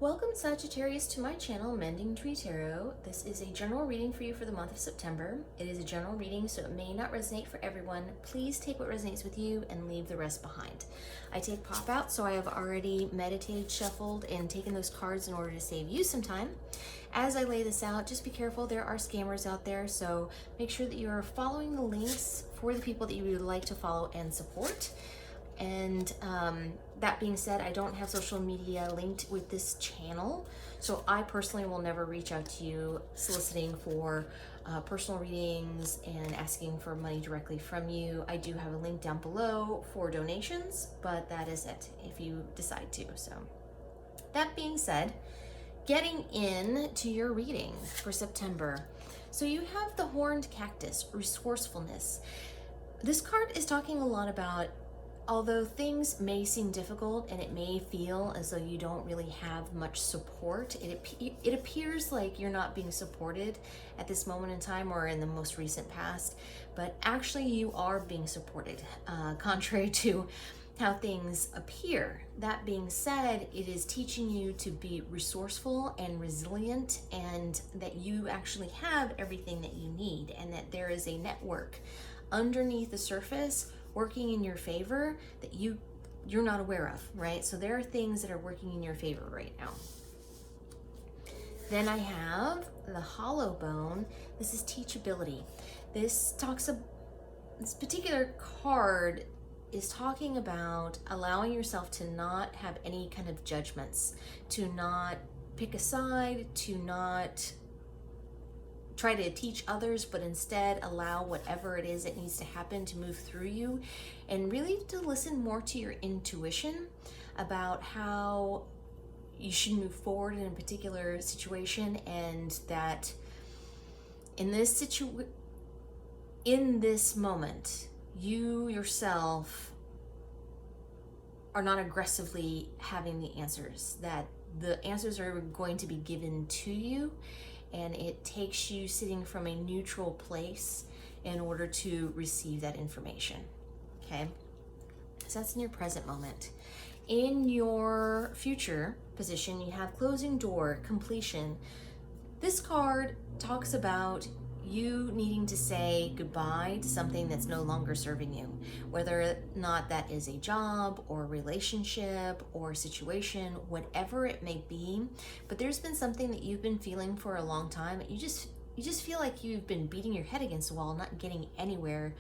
Welcome Sagittarius to my channel, Mending Tree Tarot. This is a general reading for you for the month of September. It is a general reading, so it may not resonate for everyone. Please take what resonates with you and leave the rest behind. I take pop out, so I have already meditated, shuffled, and taken those cards in order to save you some time. As I lay this out, just be careful. There are scammers out there, so make sure that you are following the links for the people that you would like to follow and support. And that being said, I don't have social media linked with this channel, so I personally will never reach out to you soliciting for personal readings and asking for money directly from you. I do have a link down below for donations, but that is it if you decide to. So that being said, getting into your reading for September. So you have the Horned Cactus, Resourcefulness. This card is talking a lot about, although things may seem difficult and it may feel as though you don't really have much support, it appears like you're not being supported at this moment in time or in the most recent past, but actually you are being supported, contrary to how things appear. That being said, it is teaching you to be resourceful and resilient, and that you actually have everything that you need, and that there is a network underneath the surface working in your favor that you're not aware of, right? So there are things that are working in your favor right now. Then I have the Hollow Bone. This is Teachability. This particular card is talking about allowing yourself to not have any kind of judgments, to not pick a side, to not try to teach others, but instead allow whatever it is that needs to happen to move through you, and really to listen more to your intuition about how you should move forward in a particular situation, and that in this moment, you yourself are not aggressively having the answers, that the answers are going to be given to you, and it takes you sitting from a neutral place in order to receive that information, okay? So that's in your present moment. In your future position, you have closing door, completion. This card talks about you needing to say goodbye to something that's no longer serving you, whether or not that is a job or a relationship or a situation, whatever it may be. But there's been something that you've been feeling for a long time. You just feel like you've been beating your head against the wall, not getting anywhere,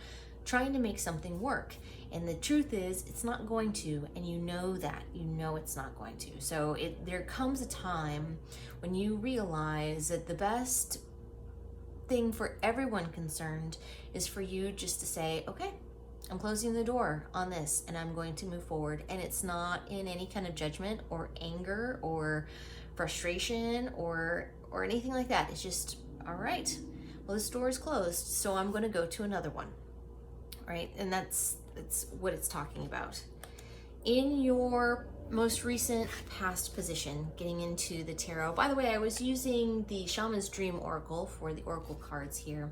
trying to make something work. And the truth is, it's not going to, and you know that. You know it's not going to. So there comes a time when you realize that the best thing for everyone concerned is for you just to say, okay, I'm closing the door on this and I'm going to move forward. And it's not in any kind of judgment or anger or frustration or anything like that. It's just, all right, well, this door is closed, so I'm going to go to another one, right? And that's what it's talking about. In your most recent past position, getting into the tarot. By the way, I was using the Shaman's Dream Oracle for the Oracle cards here.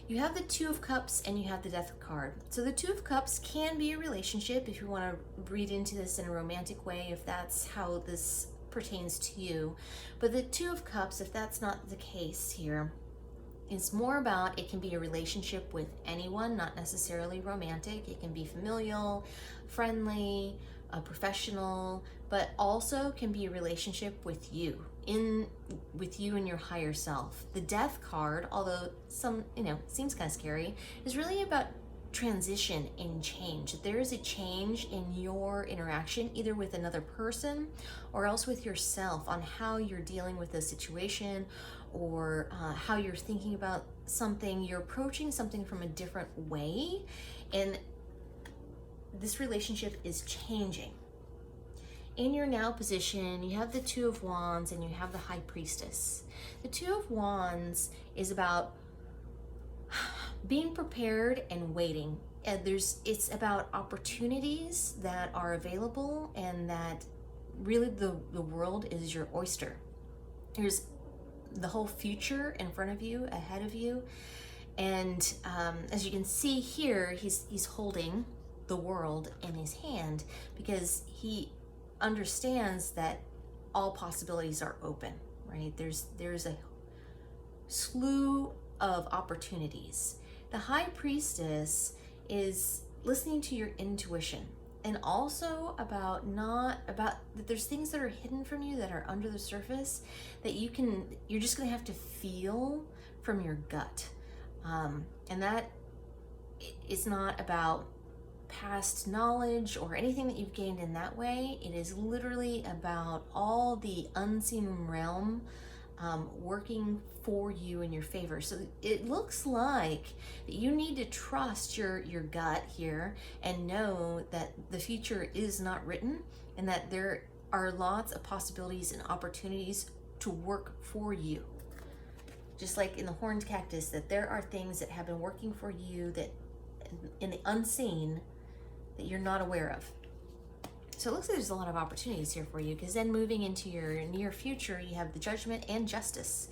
You have the Two of Cups and you have the Death card. So the Two of Cups can be a relationship if you want to read into this in a romantic way, if that's how this pertains to you. But the Two of Cups, if that's not the case here, it's more about, it can be a relationship with anyone, not necessarily romantic. It can be familial, friendly, professional, but also can be a relationship with you, with you and your higher self. The Death card, although seems kind of scary, is really about transition and change. There is a change in your interaction, either with another person or else with yourself, on how you're dealing with a situation, or how you're thinking about something. You're approaching something from a different way, and this relationship is changing. In your now position, you have the Two of Wands and you have the High Priestess. The Two of Wands is about being prepared and waiting. And it's about opportunities that are available, and that really the world is your oyster. There's the whole future in front of you, ahead of you. And as you can see here, he's holding the world in his hand, because he understands that all possibilities are open, right? There's a slew of opportunities. The High Priestess is listening to your intuition, and also about that there's things that are hidden from you that are under the surface that you're just gonna have to feel from your gut. And that is not about past knowledge or anything that you've gained in that way. It is literally about all the unseen realm working for you in your favor. So it looks like you need to trust your gut here and know that the future is not written, and that there are lots of possibilities and opportunities to work for you. Just like in the horned cactus, that there are things that have been working for you that in the unseen that you're not aware of. So it looks like there's a lot of opportunities here for you, because then moving into your near future, you have the Judgment and Justice.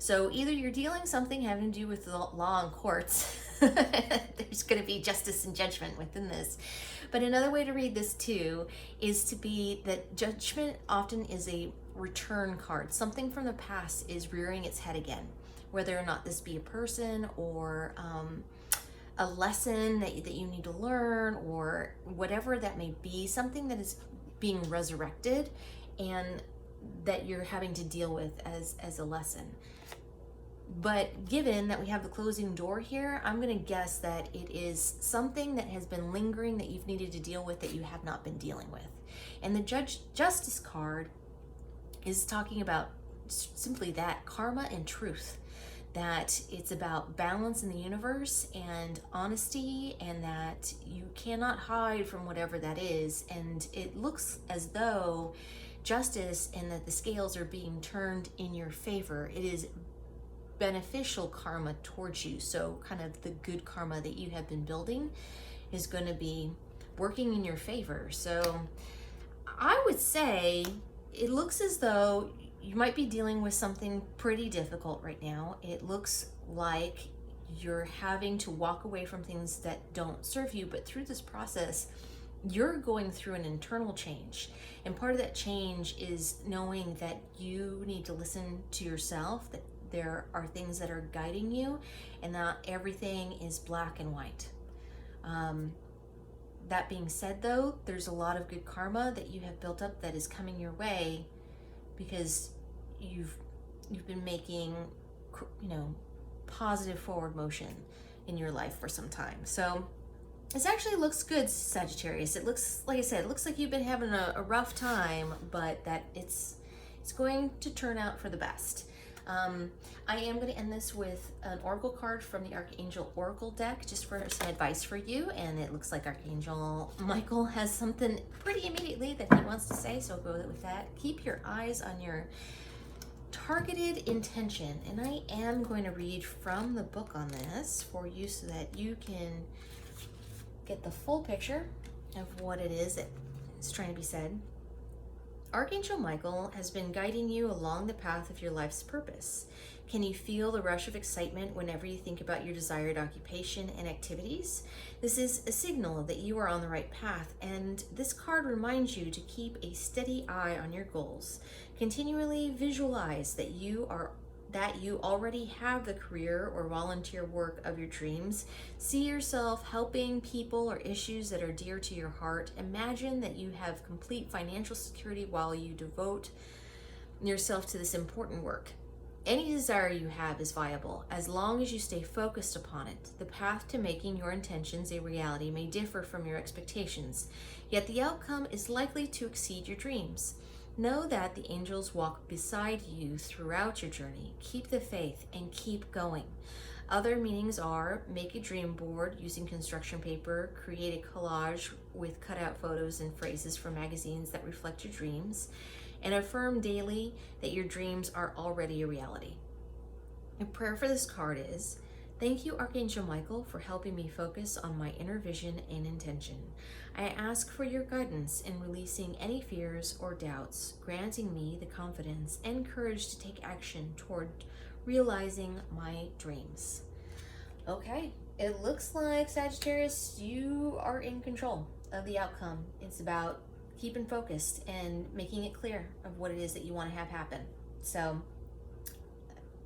So either you're dealing something having to do with the law and courts, there's going to be justice and judgment within this. But another way to read this too is to be that Judgment often is a return card. Something from the past is rearing its head again, whether or not this be a person or a lesson that you need to learn, or whatever that may be, something that is being resurrected and that you're having to deal with as a lesson. But given that we have the closing door here, I'm going to guess that it is something that has been lingering that you've needed to deal with that you have not been dealing with. And the Justice card is talking about simply that, karma and truth. That it's about balance in the universe and honesty, and that you cannot hide from whatever that is. And it looks as though justice and that the scales are being turned in your favor. It is beneficial karma towards you. So kind of the good karma that you have been building is going to be working in your favor. So I would say it looks as though you might be dealing with something pretty difficult right now. It looks like you're having to walk away from things that don't serve you, but through this process, you're going through an internal change. And part of that change is knowing that you need to listen to yourself, that there are things that are guiding you, and not everything is black and white. That being said though, there's a lot of good karma that you have built up that is coming your way, because you've been making, positive forward motion in your life for some time. So this actually looks good, Sagittarius. It looks, like I said, it looks like you've been having a rough time, but that it's going to turn out for the best. I am going to end this with an oracle card from the Archangel Oracle deck, just for some advice for you. And it looks like Archangel Michael has something pretty immediately that he wants to say, so go with that. Keep your eyes on your targeted intention. And I am going to read from the book on this for you so that you can get the full picture of what it is that is trying to be said. Archangel Michael has been guiding you along the path of your life's purpose. Can you feel the rush of excitement whenever you think about your desired occupation and activities? This is a signal that you are on the right path, and this card reminds you to keep a steady eye on your goals. Continually visualize that you already have the career or volunteer work of your dreams. See yourself helping people or issues that are dear to your heart. Imagine that you have complete financial security while you devote yourself to this important work. Any desire you have is viable, as long as you stay focused upon it. The path to making your intentions a reality may differ from your expectations, yet the outcome is likely to exceed your dreams. Know that the angels walk beside you throughout your journey. Keep the faith and keep going. Other meanings are: make a dream board using construction paper, create a collage with cutout photos and phrases from magazines that reflect your dreams, and affirm daily that your dreams are already a reality. A prayer for this card is: thank you, Archangel Michael, for helping me focus on my inner vision and intention. I ask for your guidance in releasing any fears or doubts, granting me the confidence and courage to take action toward realizing my dreams. Okay, it looks like, Sagittarius, you are in control of the outcome. It's about keeping focused and making it clear of what it is that you want to have happen. So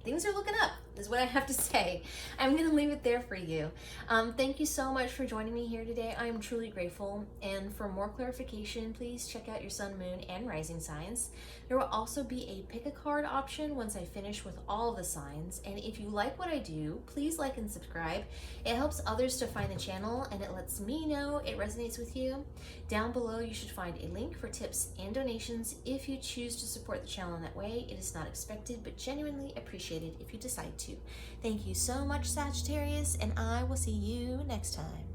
things are looking up is what I have to say. I'm going to leave it there for you. Thank you so much for joining me here today. I am truly grateful. And for more clarification, please check out your sun, moon, and rising signs. There will also be a pick a card option once I finish with all the signs. And if you like what I do, please like and subscribe. It helps others to find the channel, and it lets me know it resonates with you. Down below, you should find a link for tips and donations if you choose to support the channel in that way. It is not expected, but genuinely appreciated if you decide to. Thank you so much, Sagittarius, and I will see you next time.